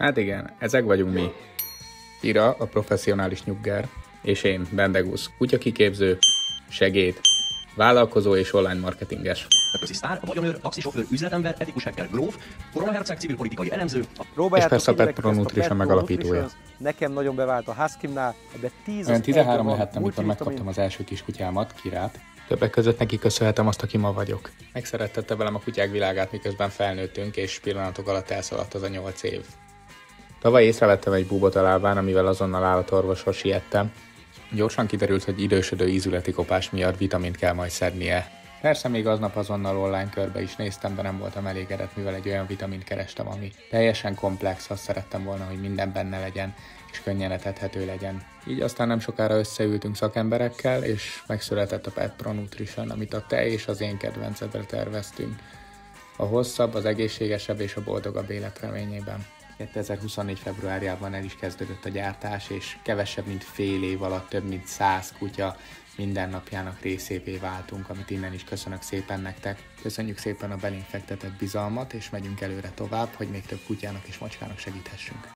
Hát igen, ezek vagyunk mi. Ira, a professzionális nyugger, és én, Bendegusz, kutyakiképző, segéd, vállalkozó és online marketinges. Közi sztár, vagyonőr, taxisofőr, üzletember, etikus hacker, gróf, koronaherceg, civilpolitikai elemző. És persze a Pet Pro Nutrition megalapítója. Nekem nagyon bevált a Huskimnál, ebbe 10 Olyan 13 lehettem, amikor megkaptam az első kis kutyámat, Kirát. Többek között neki köszönhetem azt, aki ma vagyok. Megszerettette velem a kutyák világát, miközben felnőttünk, és pillanatok alatt elszaladt az a 8 év. Tavaly észrevettem egy búbot a lábán, amivel azonnal állatorvoshoz siettem. Gyorsan kiderült, hogy idősödő ízületi kopás miatt vitamint kell majd szednie. Persze még aznap azonnal online körbe is néztem, de nem voltam elégedett, mivel egy olyan vitamint kerestem, ami teljesen komplex, azt szerettem volna, hogy minden benne legyen, és könnyen etethető legyen. Így aztán nem sokára összeültünk szakemberekkel, és megszületett a Pet Pro Nutrition, amit a te és az én kedvencedre terveztünk. A hosszabb, az egészségesebb és a boldogabb élet reményében. 2024. februárjában el is kezdődött a gyártás, és kevesebb, mint fél év alatt több mint 100 kutya mindennapjának részévé váltunk, amit innen is köszönök szépen nektek. Köszönjük szépen a belénk fektetett bizalmat, és megyünk előre tovább, hogy még több kutyának és macskának segíthessünk.